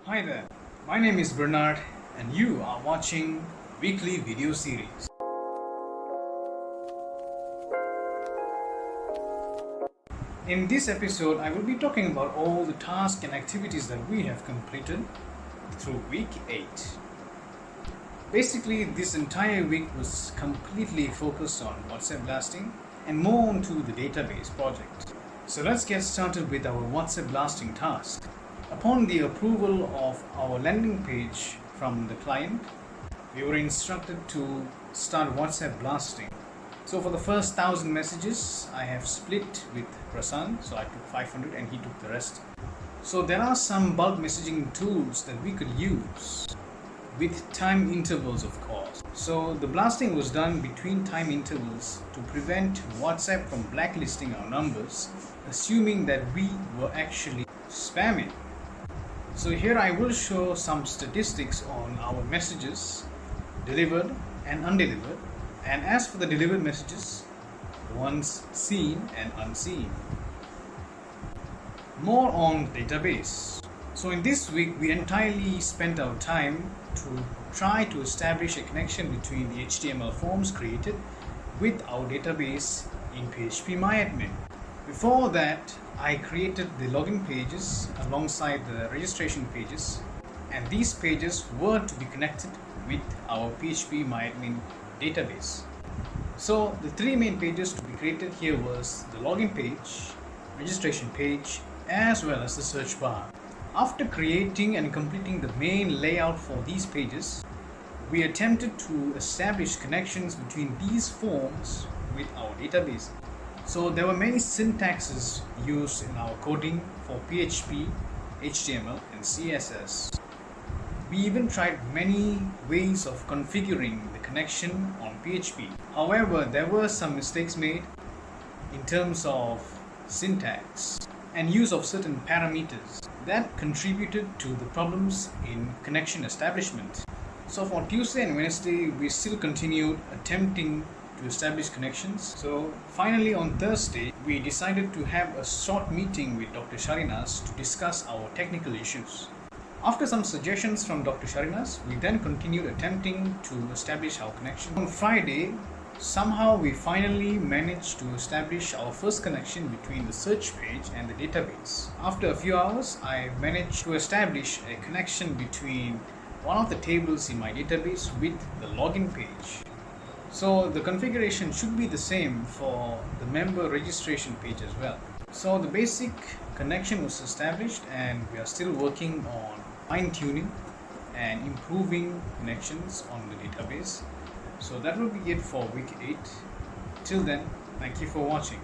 Hi there, my name is Bernard and you are watching weekly video series. In this episode, I will be talking about all the tasks and activities that we have completed through week 8. Basically, this entire week was completely focused on WhatsApp blasting and more onto the database project. So let's get started with our WhatsApp blasting task. Upon the approval of our landing page from the client, we were instructed to start WhatsApp blasting. So for the first 1,000 messages, I have split with Prasan, so I took 500 and he took the rest. So there are some bulk messaging tools that we could use with time intervals, of course. So the blasting was done between time intervals to prevent WhatsApp from blacklisting our numbers, assuming that we were actually spamming. So here I will show some statistics on our messages delivered and undelivered, and as for the delivered messages, the ones seen and unseen. More on database. So in this week we entirely spent our time to try to establish a connection between the HTML forms created with our database in PHP Before that, I created the login pages alongside the registration pages, and these pages were to be connected with our PHP database. So the three main pages to be created here was the login page, registration page, as well as the search bar. After creating and completing the main layout for these pages, we attempted to establish connections between these forms with our database. So there were many syntaxes used in our coding for PHP, HTML and CSS. We even tried many ways of configuring the connection on PHP. However, there were some mistakes made in terms of syntax and use of certain parameters that contributed to the problems in connection establishment. So for Tuesday and Wednesday, we still continued attempting to establish connections. So finally on Thursday, we decided to have a short meeting with Dr. Sharinas to discuss our technical issues. After some suggestions from Dr. Sharinas, we then continued attempting to establish our connection. On Friday, somehow we finally managed to establish our first connection between the search page and the database. After a few hours, I managed to establish a connection between one of the tables in my database with the login page. So the configuration should be the same for the member registration page as well. So the basic connection was established and we are still working on fine-tuning and improving connections on the database. So that will be it for week 8. Till then, thank you for watching.